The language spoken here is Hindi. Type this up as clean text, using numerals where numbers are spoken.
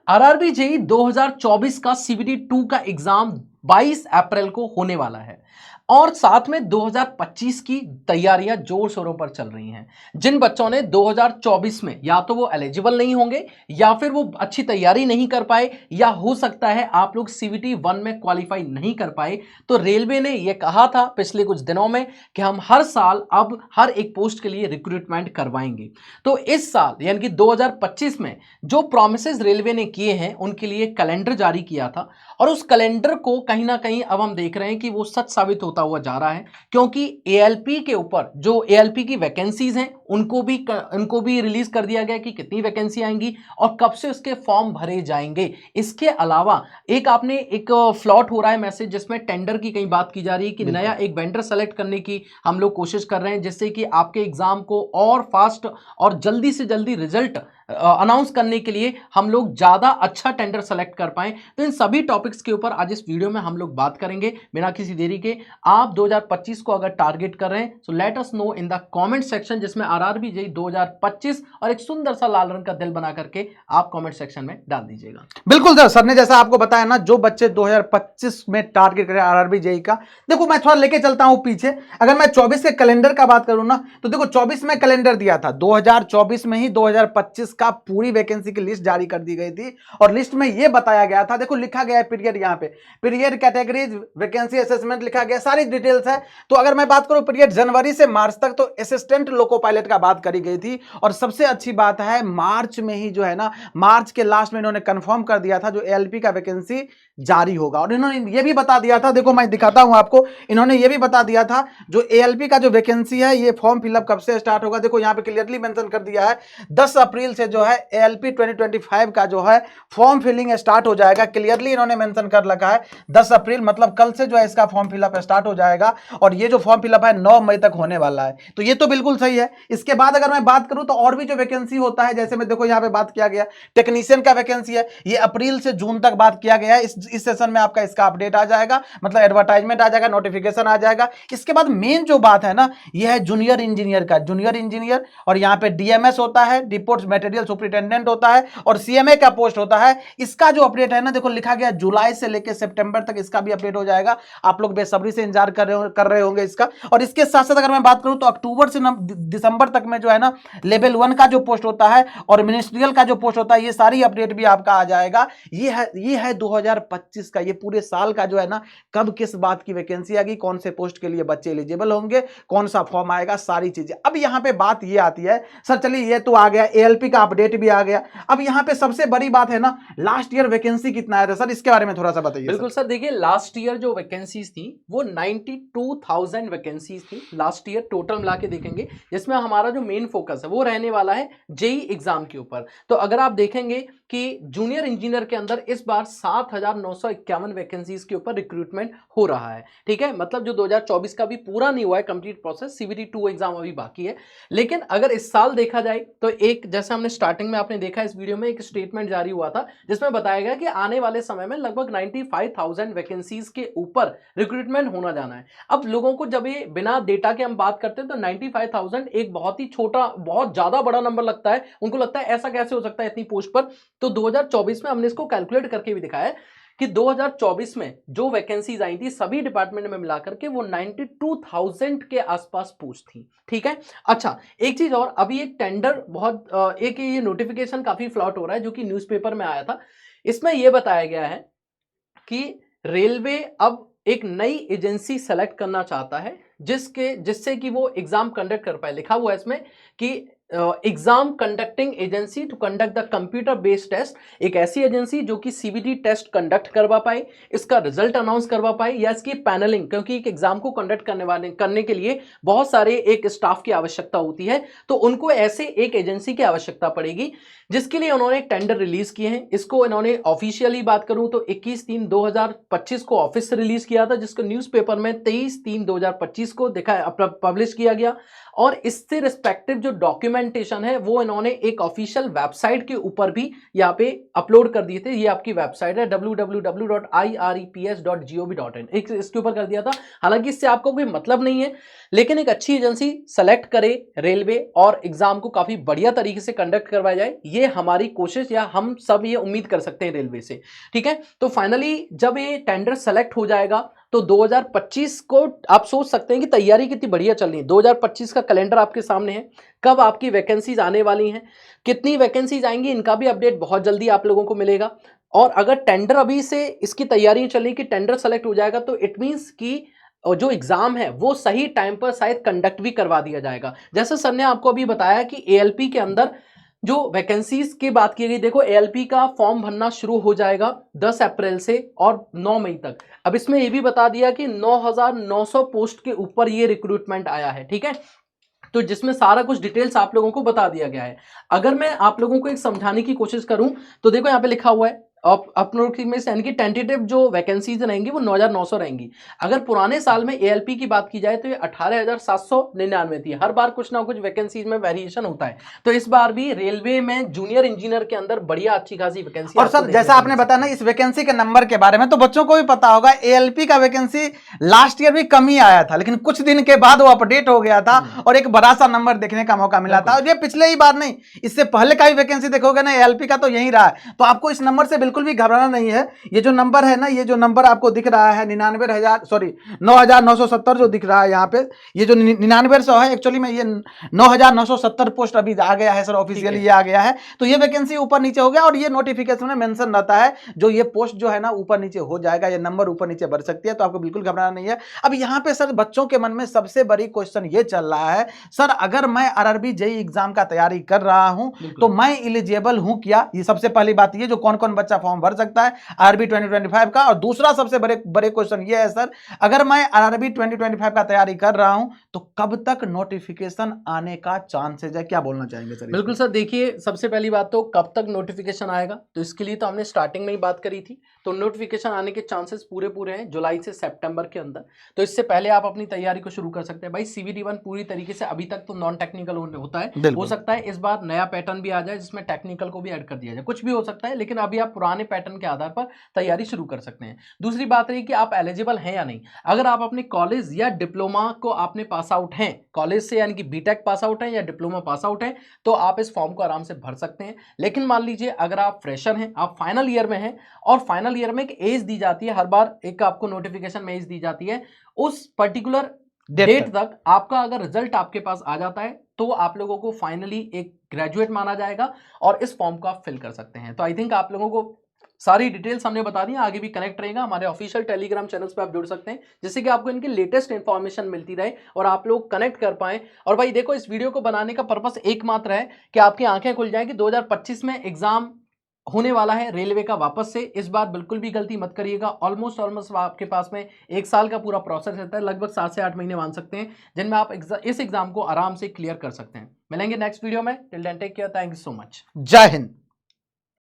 आरआरबी जेई 2024 का सीबीटी 2 का एग्जाम 22 अप्रैल को होने वाला है और साथ में 2025 की तैयारियां जोर शोरों पर चल रही हैं। जिन बच्चों ने 2024 में या तो वो एलिजिबल नहीं होंगे या फिर वो अच्छी तैयारी नहीं कर पाए या हो सकता है आप लोग सीबीटी 1 में क्वालिफाई नहीं कर पाए, तो रेलवे ने यह कहा था पिछले कुछ दिनों में कि हम हर साल अब हर एक पोस्ट के लिए रिक्रूटमेंट करवाएंगे। तो इस साल यानी कि 2025 में जो प्रोमिसेस रेलवे ने किए हैं उनके लिए कैलेंडर जारी किया था और उस कैलेंडर को कहीं ना कहीं अब हम देख रहे हैं कि वो सच साबित होता हुआ जा रहा है, क्योंकि एएलपी के ऊपर जो एएलपी की वैकेंसीज हैं उनको भी रिलीज कर दिया गया कि कितनी वैकेंसी आएंगी और कब से उसके फॉर्म भरे जाएंगे। इसके अलावा एक फ्लॉट हो रहा है मैसेज जिसमें टेंडर की कहीं बात की जा रही है कि नया एक वेंडर सेलेक्ट करने की हम लोग कोशिश कर रहे हैं, जिससे कि आपके एग्जाम को और फास्ट और जल्दी से जल्दी रिजल्ट अनाउंस करने के लिए हम लोग ज्यादा अच्छा टेंडर सेलेक्ट कर पाए। तो इन सभी टॉपिक्स के ऊपर आज इस वीडियो में हम लोग बात करेंगे बिना किसी देरी के। आप 2025 को अगर टारगेट कर रहे हैं so let us know in the comment section, जिसमें आरआरबी जेईई 2025 और एक सुंदर सा लाल रंग का दिल बना करके आप कमेंट सेक्शन में डाल दीजिएगा। बिल्कुल सर ने जैसा आपको बताया ना, जो बच्चे 2025 में टारगेट करें आरआरबी जेईई का, देखो मैं थोड़ा लेके चलता हूं पीछे। अगर मैं 24 के कैलेंडर का बात करूं ना, तो देखो 24 में कैलेंडर दिया था, 2024 में ही 2025 का पूरी वैकेंसी की लिस्ट जारी कर दी गई थी और लिस्ट में यह बताया गया था, देखो लिखा गया है पीरियड, यहां पे पीरियड, कैटेगरीज, वैकेंसी असेसमेंट लिखा गया, सारी डिटेल्स है। तो अगर मैं बात करूं पीरियड जनवरी से मार्च तक, तो असिस्टेंट लोको पायलट का बात करी गई थी और सबसे अच्छी बात है मार्च में ही जो है ना, मार्च के लास्ट में इन्होंने कंफर्म कर दिया था जो एएलपी का वैकेंसी जारी होगा। और इन्होंने ये भी बता दिया था, देखो मैं दिखाता हूं आपको, इन्होंने ये भी बता दिया था जो एएलपी का जो वैकेंसी है ये फॉर्म फिलअप कब से स्टार्ट होगा। देखो यहां पे क्लियरली मेंशन कर दिया है 10 अप्रैल से जो है एएलपी 2025 का जो है फॉर्म फिलिंग स्टार्ट हो जाएगा। क्लियरली इन्होंने मेंशन कर रखा है 10 अप्रैल, मतलब कल से जो है इसका फॉर्म फिलअप स्टार्ट हो जाएगा और ये जो फॉर्म फिलअप है 9 मई तक होने वाला है। तो ये तो बिल्कुल सही है। इसके बाद अगर मैं बात करूं तो और भी जो वैकेंसी होता है, जैसे मैं देखो यहां पे बात किया गया टेक्नीशियन का वैकेंसी है, ये अप्रैल से जून तक बात किया गया है। इस सेशन में आपका इसका अपडेट आ जाएगा, मतलब एडवर्टाइजमेंट आ जाएगा, नोटिफिकेशन आ जाएगा। इसके बाद मेन जो बात है ना, ये है जूनियर इंजीनियर का, जूनियर इंजीनियर, और यहाँ पे डीएमएस होता है, डिपोर्ट मटेरियल सुपरिटेंडेंट होता है और सीएमए का पोस्ट होता है। इसका जो अपडेट है ना, देखो लिखा गया जुलाई से लेकर सितंबर तक इसका भी अपडेट हो जाएगा। आप लोग बेसब्री से इंतजार कर रहे होंगे इसका। और इसके साथ साथ अगर मैं बात करूं तो अक्टूबर से दिसंबर तक में जो है ना, लेवल 1 का जो पोस्ट होता है और मिनिस्ट्रियल का जो पोस्ट होता है, ये सारी अपडेट भी आपका आ जाएगा। ये है 2025 का, ये पूरे साल का जो है ना, कब किस बात की वैकेंसी आएगी, कौन से पोस्ट के लिए बच्चे एलिजिबल होंगे, कौन सा फॉर्म आएगा, सारी चीजें। अब यहां पे बात ये आती है, सर चलिए ये तो आ गया, एएलपी का अपडेट भी आ गया। अब यहां पे सबसे बड़ी बात है ना, लास्ट ईयर वैकेंसी कितना आया था सर, इसके बारे में थोड़ा सा बताइए। बिल्कुल सर, देखिए लास्ट ईयर जो वैकेंसीज थी वो 92,000 वैकेंसीज थी लास्ट ईयर टोटल मिला के देखेंगे, जिसमें हमारा जो मेन फोकस है वो रहने वाला है जेई एग्जाम के ऊपर। तो अगर आप देखेंगे कि जूनियर इंजीनियर के अंदर इस बार 7,951 वैकेंसीज के ऊपर रिक्रूटमेंट हो रहा है। ठीक है, मतलब जो 2024 का भी पूरा नहीं हुआ है कंप्लीट प्रोसेस, सीबीटी 2 एग्जाम अभी बाकी है। लेकिन अगर इस साल देखा जाए तो एक, जैसे हमने स्टार्टिंग में आपने देखा इस वीडियो में एक स्टेटमेंट जारी हुआ था जिसमें बताया गया कि आने वाले समय में लगभग 95,000 वैकेंसीज के ऊपर रिक्रूटमेंट होना जाना है। अब लोगों को जब ये बिना डेटा के हम बात करते हैं तो 95,000 एक बहुत ही छोटा, बहुत ज्यादा बड़ा नंबर लगता है। उनको लगता है ऐसा कैसे हो सकता है इतनी पोस्ट पर। तो 2024 में हमने इसको कैलकुलेट करके भी दिखाया है कि 2024 में जो वैकेंसीज आई थी सभी डिपार्टमेंट में मिलाकर के वो 92,000 के आसपास पोस्ट थी। ठीक है, अच्छा एक चीज और, अभी एक टेंडर बहुत एक ये नोटिफिकेशन काफी फ्लॉट हो रहा है जो कि न्यूज़पेपर में आया था। इसमें यह बताया गया है कि रेलवे अब एक नई एजेंसी सेलेक्ट करना चाहता है जिससे कि वो एग्जाम कंडक्ट कर पाए। लिखा हुआ है इसमें कि exam conducting agency to conduct the computer based test, एक ऐसी एजेंसी जो कि सीबीटी टेस्ट कंडक्ट करवा पाए, इसका रिजल्ट अनाउंस करवा पाए या इसकी पैनलिंग, क्योंकि एक एग्जाम को कंडक्ट करने के लिए बहुत सारे एक स्टाफ की आवश्यकता होती है। तो उनको ऐसे एक एजेंसी की आवश्यकता पड़ेगी जिसके लिए उन्होंने एक टेंडर रिलीज किए हैं। इसको इन्होंने ऑफिशियली बात करूं तो 21/3/2025 को ऑफिस से रिलीज किया था, जिसको न्यूज़पेपर में 23/3/2025 को पब्लिश किया गया। और इससे रिस्पेक्टिव जो डॉक्यूमेंटेशन है वो इन्होंने एक ऑफिशियल वेबसाइट के ऊपर भी यहाँ पे अपलोड कर दिए थे। ये आपकी वेबसाइट है www.ireps.gov.in, इसके ऊपर कर दिया था। हालांकि इससे आपको कोई मतलब नहीं है, लेकिन एक अच्छी एजेंसी सेलेक्ट करे रेलवे और एग्जाम को काफी बढ़िया तरीके से कंडक्ट करवाया जाए, ये हमारी कोशिश या हम सब ये उम्मीद कर सकते हैं रेलवे से। ठीक है, तो फाइनली जब ये टेंडर सेलेक्ट हो जाएगा तो 2025 को आप सोच सकते हैं कि तैयारी कितनी बढ़िया चल रही है। 2025 का कैलेंडर आपके सामने है, कब आपकी वैकेंसीज आने वाली हैं, कितनी वैकेंसीज आएंगी, इनका भी अपडेट बहुत जल्दी आप लोगों को मिलेगा। और अगर टेंडर अभी से इसकी तैयारी चल रही कि टेंडर सेलेक्ट हो जाएगा तो इट मीन्स कि जो एग्जाम है वो सही टाइम पर शायद कंडक्ट भी करवा दिया जाएगा। जैसे सर ने आपको अभी बताया कि एएलपी के अंदर जो वैकेंसीज की बात की गई, देखो एएलपी का फॉर्म भरना शुरू हो जाएगा 10 अप्रैल से और 9 मई तक। अब इसमें ये भी बता दिया कि 9,900 पोस्ट के ऊपर ये रिक्रूटमेंट आया है। ठीक है, तो जिसमें सारा कुछ डिटेल्स आप लोगों को बता दिया गया है। अगर मैं आप लोगों को एक समझाने की कोशिश करूं तो देखो यहाँ पे लिखा हुआ है अप्रोक्सीमेट यानी कि टेंटेटिव जो वैकेंसीज रहेंगी वो 9,900 रहेंगी। अगर पुराने साल में एएलपी की बात की जाए तो ये 18,799 थी। हर बार कुछ ना कुछ वैकेंसीज में वेरिएशन होता है, तो इस बार भी रेलवे में जूनियर इंजीनियर के अंदर बढ़िया अच्छी खासी वैकेंसी। और सर जैसा आपने बताया ना इस वैकेंसी के नंबर के बारे में, तो बच्चों को भी पता होगा एएलपी का वैकेंसी लास्ट ईयर भी कम ही आया था, लेकिन कुछ दिन के बाद वो अपडेट हो गया था और एक बड़ा सा नंबर देखने का मौका मिला था। और ये पिछले ही बार नहीं, इससे पहले का भी वैकेंसी देखोगे ना एएलपी का तो यही रहा है। तो आपको इस नंबर से बिल्कुल भी घबराना नहीं है। ये जो नंबर है ना, ये जो नंबर आपको दिख रहा है 9,970 जो दिख रहा है यहाँ पे, ये जो 9900 है, एक्चुअली में ये 9,970 पोस्ट अभी आ गया है सर, ऑफिशियली ये आ गया है। तो ये वैकेंसी ऊपर नीचे हो गया और ये नोटिफिकेशन में मेंशन रहता है जो ये पोस्ट जो है ना ऊपर नीचे हो जाएगा, ये नंबर ऊपर नीचे बढ़ सकती है, तो आपको बिल्कुल घबराना नहीं है। अब यहाँ पे सर बच्चों के मन में सबसे बड़ी क्वेश्चन ये चल रहा है, सर अगर मैं आरआरबी जेईई एग्जाम का तैयारी कर रहा हूं तो मैं एलिजिबल हूं क्या? ये सबसे पहली बात ये, जो कौन कौन बच्चा फॉर्म भर सकता है आरआरबी 2025 का। और दूसरा सबसे बड़े क्वेश्चन ये है सर, अगर मैं आरआरबी 2025 का तैयारी कर रहा हूं तो कब तक नोटिफिकेशन आने का चांसेस है? क्या बोलना चाहेंगे सर? बिल्कुल सर, देखिए सबसे पहली बात तो कब तक नोटिफिकेशन आएगा, तो इसके लिए तो हमने स्टार्टिंग में ही बात करी थी। तो नोटिफिकेशन आने के चांसेस पूरे हैं जुलाई से सितंबर के अंदर। तो इससे पहले आप अपनी तैयारी को शुरू कर सकते हैं। भाई CVD1 पूरी तरीके से अभी तक तो नॉन टेक्निकल होता है, हो सकता है इस बार नया पैटर्न भी आ जाए जिसमें टेक्निकल को भी ऐड कर दिया जाए, कुछ भी हो सकता है, लेकिन अभी आप पुराने पैटर्न के आधार पर तैयारी शुरू कर सकते हैं। दूसरी बात रही कि आप एलिजिबल हैं या नहीं। अगर आप अपने कॉलेज या डिप्लोमा को आपने पास आउट हैं, कॉलेज से यानी कि बीटेक पास आउट है या डिप्लोमा पास आउट है, तो आप इस फॉर्म को आराम से भर सकते हैं। लेकिन मान लीजिए अगर आप फ्रेशर हैं, आप फाइनल ईयर में हैं और फाइनल ईयर में एक एज दी जाती है, हर बार एक आपको नोटिफिकेशन में एज दी जाती है, उस पर्टिकुलर डेट तक आपका अगर रिजल्ट आपके पास आ जाता है तो आप लोगों को फाइनली एक ग्रेजुएट माना जाएगा और इस फॉर्म को आप फिल कर सकते हैं। तो आई थिंक आप लोगों को सारी डिटेल्स हमने बता दी, आगे भी कनेक्ट रहेगा। हमारे ऑफिशियल टेलीग्राम चैनल्स पे आप जुड़ सकते हैं जिससे कि आपको इनकी लेटेस्ट इंफॉर्मेशन मिलती रहे और आप लोग कनेक्ट कर पाएं। और भाई देखो, इस वीडियो को बनाने का पर्पस एकमात्र है कि आपकी आंखें खुल जाएं कि 2025 में एग्जाम होने वाला है रेलवे का वापस से। इस बार बिल्कुल भी गलती मत करिएगा। ऑलमोस्ट आपके पास में 1 साल का पूरा प्रोसेस रहता है, लगभग 7 से 8 महीने मान सकते हैं, जिनमें आप इस एग्जाम को आराम से क्लियर कर सकते हैं। मिलेंगे नेक्स्ट वीडियो में। Till then take care, thank you so much, जय हिंद।